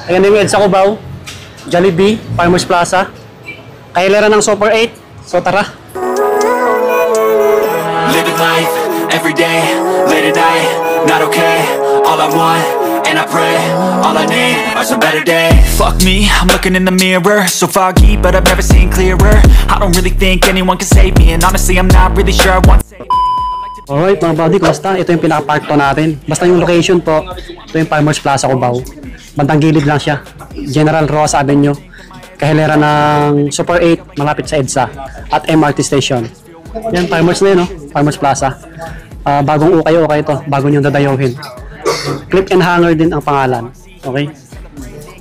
Ayan yung EDSA Cubao, Jollibee, Farmers Plaza. Kailera ng Super 8. So tara. Living life, everyday, late at night, not okay. All I want, and I pray, all I need are some better days. Fuck me, I'm looking in the mirror, so foggy, but I've never seen clearer. I don't really think anyone can save me, and honestly I'm not really sure I want to save me. Alright mga buddy, kumusta? Ito yung pinaka-park to natin. Basta yung location po, ito yung Farmers Plaza Cubao. Bandang gilid lang siya. General Ross Avenue. Kahilera ng Super 8, malapit sa EDSA at MRT Station. Yan, Farmers na yun, no? Farmers Plaza. Bagong ukay-ukay ito, bago nyo dadayohin. Clip and hanger din ang pangalan. Okay?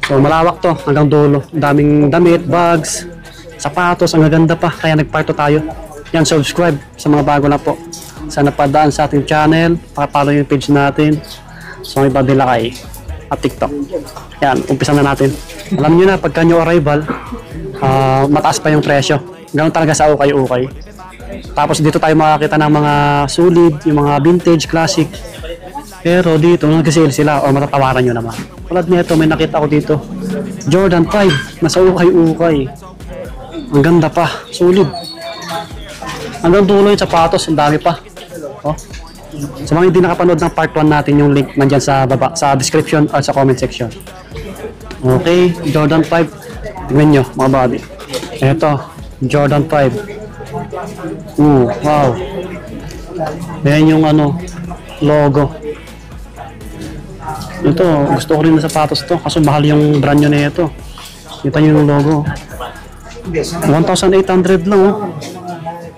So malawak to, hanggang dulo. Daming damit, bags, sapatos, ang gaganda pa. Kaya nagparto tayo. Yan, subscribe sa mga bago na po. Sana padaan sa ating channel, pakapalo yung page natin. So may Badilakay at TikTok. Yan, umpisa na natin. Alam nyo na, pagka new arrival, mataas pa yung presyo. Ganun talaga sa ukay-ukay. Tapos dito tayo makakita ng mga solid, yung mga vintage, classic. Pero dito, nag-sale sila o matatawaran nyo naman. Tulad nito, may nakita ko dito. Jordan 5, nasa ukay-ukay. Ang ganda pa, solid. Hanggang dulo yung sapatos, ang dami pa. Oh. Sa mga hindi nakapanood ng part 1 natin, yung link nandyan sa baba, sa description or sa comment section. Okay, Jordan 5. Tingnan nyo, mga buddy. Ito, Jordan 5. Wow. Ayan yung logo. Ito, gusto ko rin na sapatos to. Kaso mahal yung brand nyo na ito. Kita nyo yung logo. 1,800 lang, oh.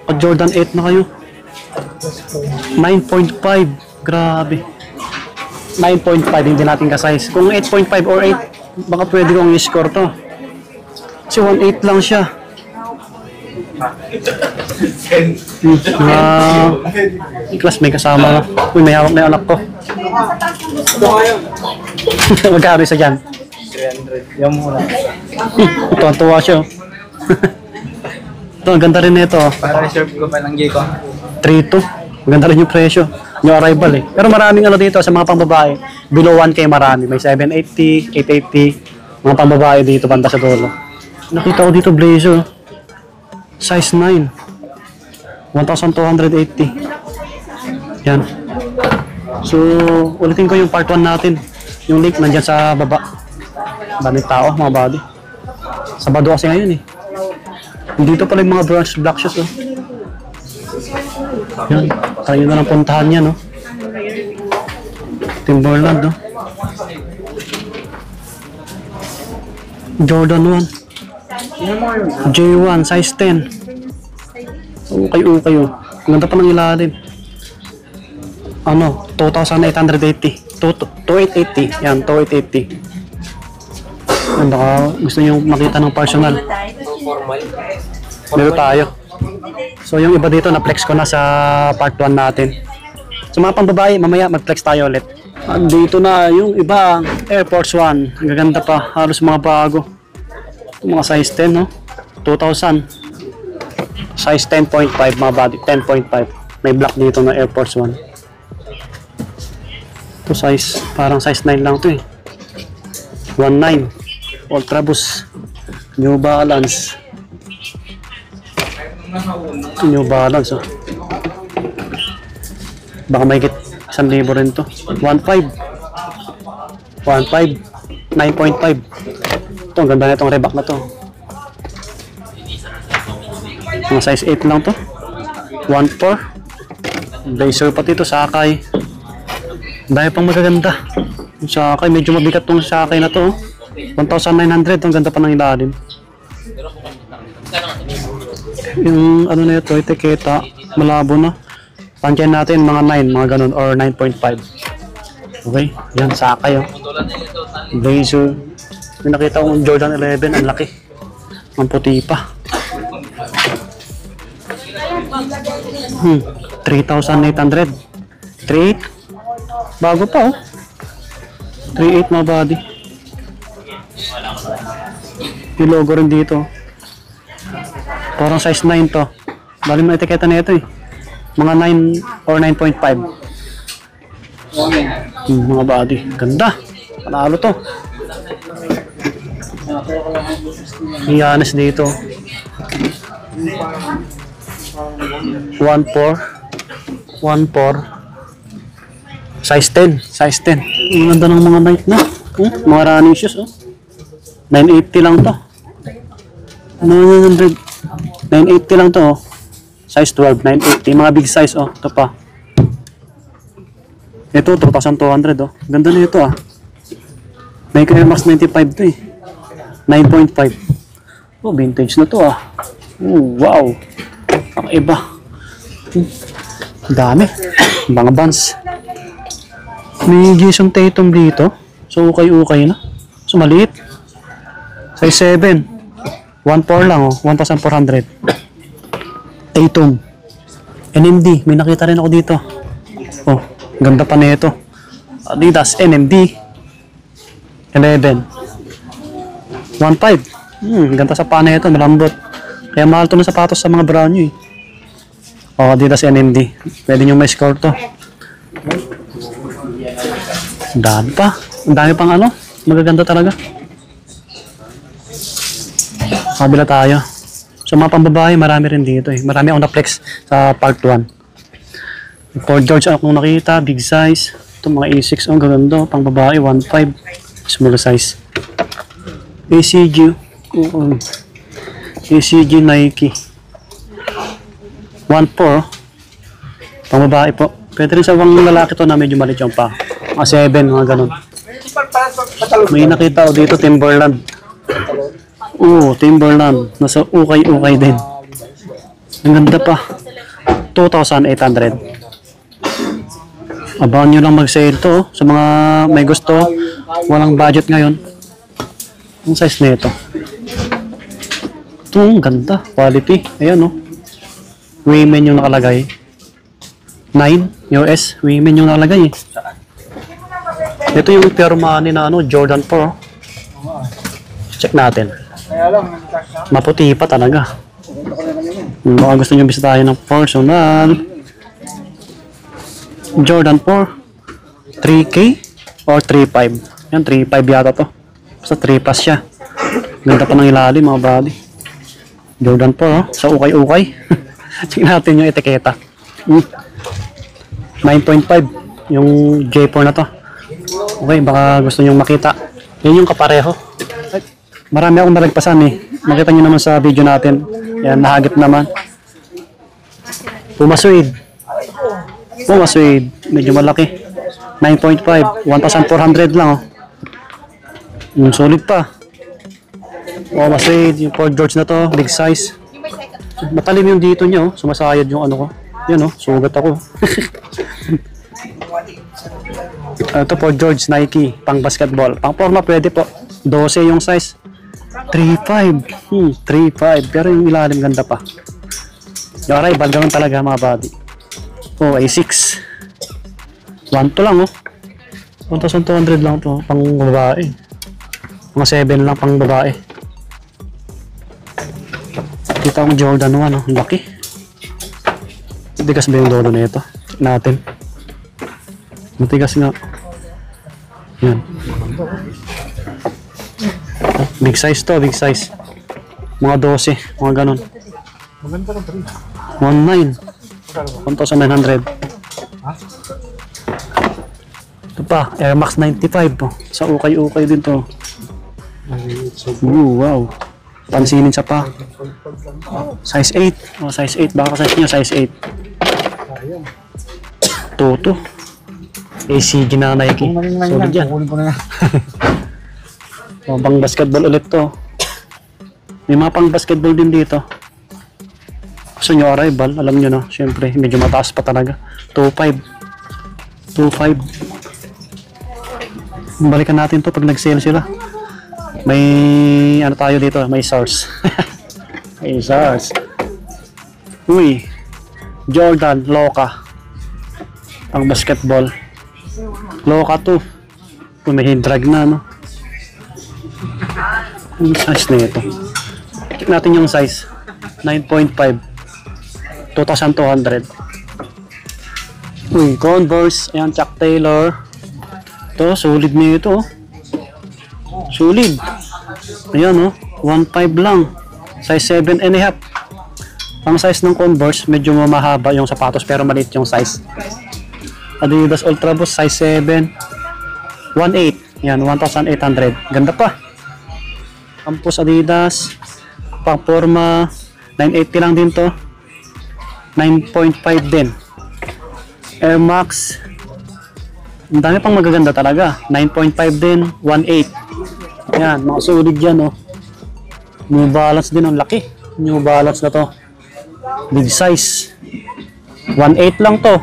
Pag Jordan 8 na kayo. 9.5. Grabe. 9.5 hindi natin ka-size. Kung 8.5 or 8, baka pwede kong i-score to. Kasi 1.8 lang siya. Class, may kasama na. Uy, may hawak na yung anak ko. Magkano isa dyan? 300. Yan muna. Ito, ang tuwa siya. Ito, ang ganda rin nito. Para reserve ko pa ng Giko. 3.2. Ang ganda rin yung presyo. Yung arrival eh. Pero maraming dito sa mga pangbabae. Below 1K marami. May 780, 880. Mga pangbabae dito, banda sa dulo. Nakita ko dito blazer. Size 9. 1,280. Yan. So, ulitin ko yung part 1 natin. Yung link nandyan sa baba. Daming tao, mga buddy. Sabado kasi ngayon eh. Dito pala yung mga brunch black shoes, oh. Yan. Tayo na lang puntahan yan, no? Timberland, no? Jordan 1. J1, size 10. Okay, oh. Ang ganda pa ng ilalim. 2,880. 2,880. Yan, 2,880. Gusto nyo makita ng personal. Meron tayo. So yung iba dito na-flex ko na sa part 1 natin. So mga pambabae, mamaya mag-flex tayo ulit. Dito na yung iba, Air Force 1. Ang gaganda pa, halos mga bago. Mga size 10, no? 2,000. Size 10.5 mga body, 10.5. May black dito na Air Force 1. Ito size, parang size 9 lang to eh. 19. Ultra Boost. New Balance. New Balance, oh. Baka may higit 1,000 rin to. 1.5. 9.5. Ito, ang ganda na itong Reebok na to. Mga size 8 lang to. 1.4. Blazer pati ito, Sakay. Dahil pang magaganda. Yung Sakay, medyo mabigat tong Sakay na to. 1,900, ang ganda pa ng ilalim. Yung na ito, etiketa, malabo na. Pansyan natin mga 9, mga ganun, or 9.5. Okay, yan, Sakay, oh. Blazer. May nakita kong Jordan 11, ang laki. Ang puti pa. 3,800. 3.8. Bago pa, oh. 3.8 mga body. Yung logo rin dito. Parang size 9 to. Bali mo etiketa na ito eh. Mga 9 or 9.5. Mga body. Ganda. Panalo to. Giannis dito. 1.4. 1.4. Size 10. Size 10. Ang ganda ng mga Nike na. Mga running shoes. 980 lang to. 900. 980 lang to. Size 12. 980. Mga big size. Ito pa. Ito 2,200. Ganda na ito Nike Air Max 95 to 9.5. Vintage na to wow. Ang iba. Dami. Mga Vans. May Jason Tatum dito. So ukay-ukay na. So maliit. Size 7. 1.4 lang 1,400. Tatum. NMD. May nakita rin ako dito. Ganda pa nito. Adidas NMD 11. 1.5. Ganda sa pana ito. Malambot. Kaya mahal to ng sapatos sa mga brand new Adidas NMD. Pwede nyo may score to. Ang dami pa. Ang dami pang magaganda talaga. Kabila tayo. So mga pambabae, marami rin dito Marami akong na-flex sa part 1. Ford George akong nakita. Big size. Ito mga A6. Ang gaganda. Pang babae, 1.5. Small size. ACG. ACG Nike. 1.4. Pang babae po. Pwede rin sa mga lalaki to na medyo maliit yung pa. Mga 7, mga ganun. May nakita ko dito, Timberland. Timberland. Nasa ukay-ukay din. Ang ganda pa. 2,800. Abangan nyo lang mag-sale to sa mga may gusto. Walang budget ngayon. Ang size nito. Ito, ang ganda. Quality. Ayan Women yung nakalagay. 9 US. Women yung nakalagay Ito yung pure money na Jordan 4. Check natin. Maputi pa talaga. Baka gusto nyo bisitahin ng personal. Jordan 4. 3K or 3.5. Yan, 3.5 yata to. Basta 3 plus siya. Ganda pa ng ilalim mga body. Jordan 4 sa ukay-ukay. Check natin yung etiketa. 9.5 yung J4 na to. Okay, baka gusto nyo makita. Yan yung kapareho. Marami akong nalagpasan Makita nyo naman sa video natin. Yan, nahagip naman. Puma Suede. Puma Suede. Medyo malaki. 9.5. 1,400 lang solid pa. Puma Suede. Yung Ford George na to. Big size. Matalim yung dito niya Sumasayad yung ko. Yan sugat ako. Ito po George Nike pang basketball. Pang forma pwede po. 12 yung size. 3.5. 3.5. Pero yung ilalim ganda pa. Yung arrival ganun talaga mga body. A6. 1.2 lang 1,200 lang to pang babae. Mga 7 lang pang babae. Kita ko Jordan 1 laki. Matigas ba yung lolo na ito? Natin. Matigas nga. Yan. Big size to, big size. Mga 12, mga ganun. 1.9. 1,900. Ito pa, Air Max 95 Sa ukay-ukay din to. Wow. Pansinin sa pa. Size 8. Size 8. Baka size nyo, size 8. Toto. ACG na Nike. Solid yan. Pang basketball ulit to. May mga pang basketball din dito. Gusto nyo arrival, alam nyo na. Siyempre, medyo mataas pa talaga. 2.5. 2.5. Balikan natin to pag nag-sale sila. May tayo dito, may source. May source. Uy. Jordan, Loka. Pang basketball. Loka to. May drag na Yung size na ito. Check natin yung size. 9.5. 2,200. Uy, Converse. Ayan, Chuck Taylor. Ito, solid na ito. Sulit. Ayan, oh. 1.5 lang. Size 7.5. Ang size ng Converse, medyo mahaba yung sapatos pero maliit yung size. Adidas Ultra Boost, size 7. 1.8. Yan, 1,800. Ganda pa. Campus Adidas. Pang forma. 980 lang din to. 9.5 din. Air Max. Ang dami pang magaganda talaga. 9.5 din. 1.8. Yan, mga sulit dyan, oh. New Balance din, ang laki. New Balance na to. Big size. 1.8 lang to.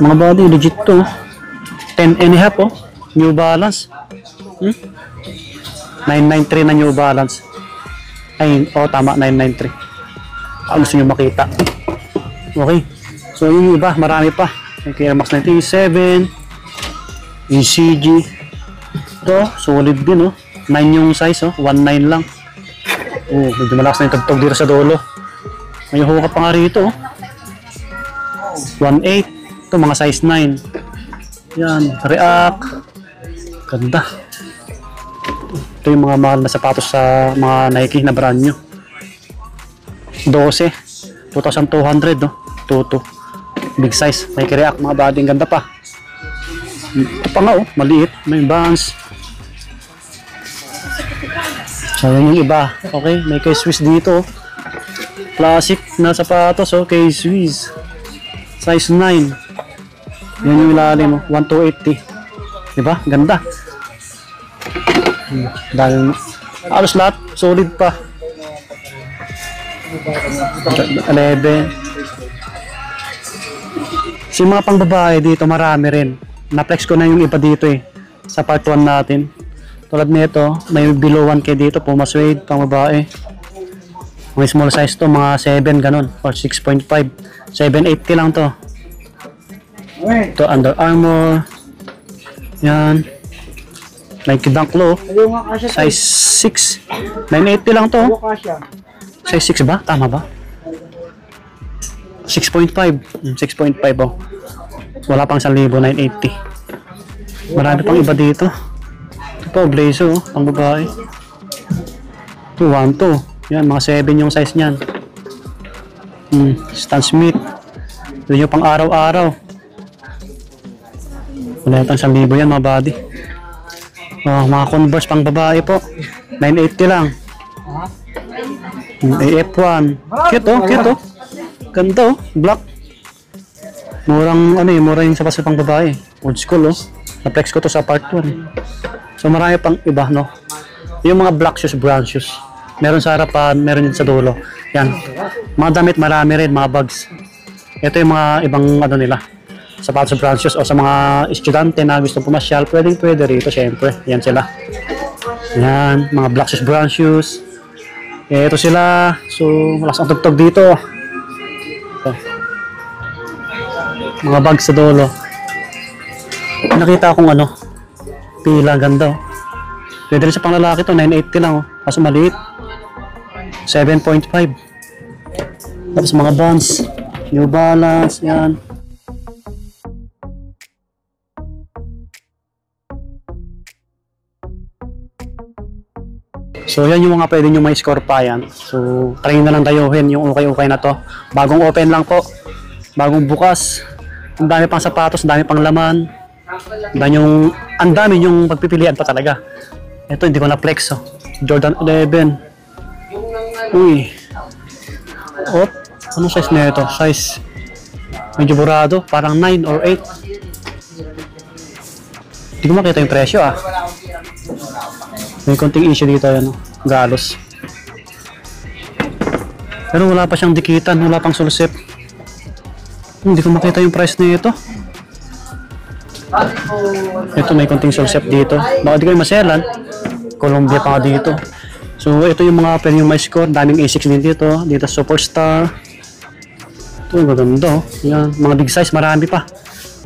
Mga body, legit to. 10.5, oh. New Balance. 993 na New Balance. Ay, oh, tama, 993. Gusto nyo makita. Okay. So, yung iba, marami pa. Air Max 97. ECG. Ito, solid din, oh. 9 yung size, oh. 1.9 lang. Oh, medyo malakas na yung tugtog dito sa dulo. May huka pa nga rito, oh. 1.8. Ito, mga size 9. Yan, React. Ganda. Ito yung mga mahal na sapatos sa mga Nike na brand nyo. 12. 2,200, no? 22. Big size. Nike React, mga body. Ganda pa. Ito pa nga, oh. Maliit. May Vans. So, yan yung iba. Okay, may K-Swiss dito. Classic na sapatos, oh. K-Swiss. Size 9. Yan yung ilalim, oh. 1,280. Diba? Ganda. Dahil halos lahat solid pa. 11. Si mga pang babae dito marami rin. Na-flex ko na yung iba dito eh. Sa part 1 natin. Tulad nito, may below 1K dito, Puma Suede, pang babae. May small size to, mga 7 ganun. Or 6.5. 7.8K lang to. Ito, Under Armour. Yan. Nike Dunk Low. Size 6. 980 lang to. Size 6 ba? Tama ba? 6.5. 6.5 oh. Wala pang 1,000, 980. Marami pang iba dito. Ito po, blazer oh. Pang babae. Ito, 1, 2. Yan, mga 7 yung size niyan. Stan Smith. Ito yung pang araw-araw. Wala pang 1,000 yan mga body. Oh, mga Converse pang babae po. 980 lang. AF1. Cute oh, cute oh. Ganda oh, black. Murang ano eh, mura yung sapatos pang babae. Old school oh. Na-flex ko to sa part 1. So marami pang iba no. Yung mga black shoes, brown shoes. Meron sa harapan, meron din sa dulo. Yan. Mga damit marami rin, mga bags. Ito yung mga ibang ano nila. Sapatos sa brown shoes o sa mga estudyante na gusto pumasyal, pwede rito syempre. Yan sila. Yan, mga black shoes, brown shoes. Ito sila. So, malakas ang tugtog dito. Ito. Mga bags sa dulo. Nakita akong ano, pila, ganda. Pwede rin sa panglalaki to, 980 lang. Kaso maliit. 7.5. Tapos mga Vans, New Balance, yan. So yan yung mga pwede nyo may score pa yan. So try na lang dayuhin yung okay na to. Bagong open lang po. Bagong bukas. Ang dami pang sapatos, ang dami pang laman. Ang dami yung pagpipilian pa talaga. Ito hindi ko na flex oh. Jordan 11. Uy. Oh, anong size na ito? Size medyo burado, parang 9 or 8. Hindi ko makita yung presyo ah. May konting issue dito yan, galos. Pero wala pa siyang dikitan, wala pang sulsip. Hindi ko makita yung price na ito. Ito may konting sulsip dito. Baka di kayo maselan. Columbia pa nga dito. So ito yung mga pwede yung may score. Daming A6 din dito. Dito Superstar. Ito maganda oh. Yan, mga big size marami pa.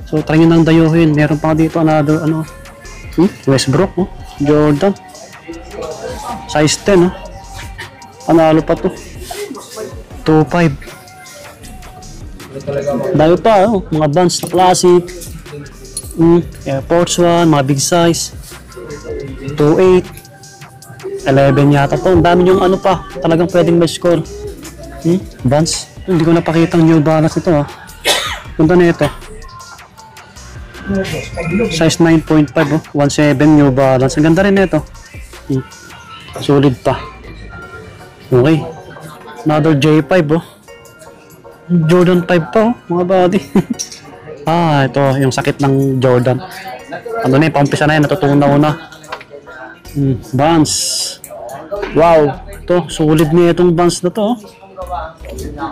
So try nyo nang dayuhin. Meron pa nga dito another ano. Westbrook oh. Jordan. Size 10 oh. Panalo pa to. 2.5. Dahil pa oh. Mga Vans na classic. Air Force 1. Mga big size. 2-8. 11 yata to. Ang dami yung ano pa. Talagang pwedeng may score. Vans. Hindi ko napakita ang New Balance ito ha. Punta na ito. Size 9.5 oh. 1.7 New Balance. Ang ganda rin ito. Solid pa. Okay. Another J5 oh. Jordan 5 pa oh. Mga buddy. Ito. Yung sakit ng Jordan. Ano na yung paumpisa na yan. Natutunan ko na. Vans. Wow. Ito. Solid na itong Vans na to oh.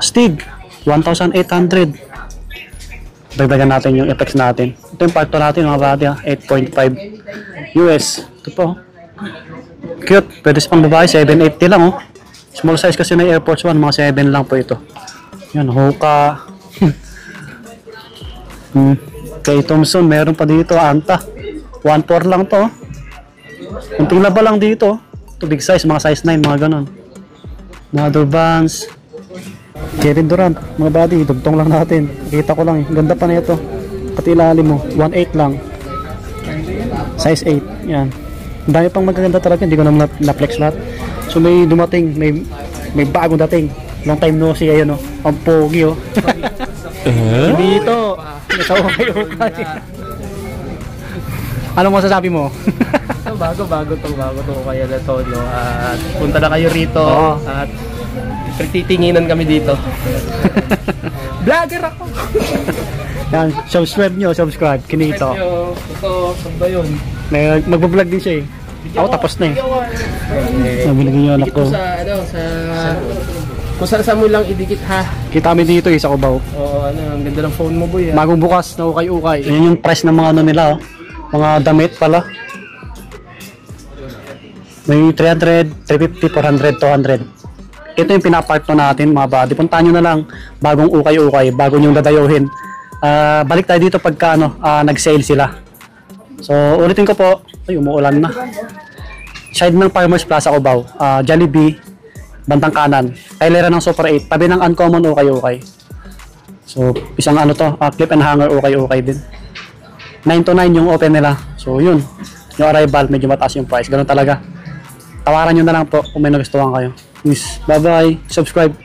Stig. 1,800. Dagdagan natin yung effects natin. Ito yung parto natin mga buddy ha. 8.5 US. Ito po. Cute. Pwede sa pang babae. 780 lang oh. Small size kasi na Air Force 1. Mga 7 lang po ito. Yan. Hoka. Kay Thompson. Meron pa dito. Anta. 1.4 lang to. Kunting laba lang dito. Ito big size. Mga size 9. Mga ganon. Another Vans. Kevin Durant, mga buddy, dugtong lang natin. Kita ko lang eh. Ganda pa na ito. Pati ilalim mo, 1.8 lang. Size 8, yan. Ang dami pang magaganda talaga, hindi ko naman na-flex lahat. So may dumating, may bagong dating. Long time no see, ayun oh. Ang pogi oh. Dito, natawa kayo kay. Anong masasabi mo? Bago to kaya na to, no? At punta na kayo rito at titinginan kami dito. Vlogger ako. Yan, subscribe nyo, subscribe. Kinito. Ito, saan ba yun? Magbablog din siya eh. Ako tapos na eh. Nabiligin nyo anak ko. Kung saan mo lang idikit ha. Kita kami dito eh, sa Cubao. Oo, ang ganda ng phone mo boy. Bagong bukas na ukay-ukay. Yan yung price ng mga ano nila oh. Mga damit pala. May 300, 350, 400, 200. Ito yung pinapartner natin mga buddy. Puntahan nyo na lang bagong ukay-ukay, bago nyong dadayuhin. Balik tayo dito pagka nag-sale sila. So ulitin ko po. Ay, umuulan na. Side ng Farmers Plaza Cubao, Jollibee, bantang kanan. Kailera ng Super 8, tabi ng Uncommon ukay-ukay. So isang ano to, clip and hanger ukay-ukay din. 9 to 9 yung open nila. So yun, yung arrival medyo mataas yung price. Ganun talaga. Tawaran nyo na lang po kung may nagustuhan kayo. Peace. Bye bye. Subscribe.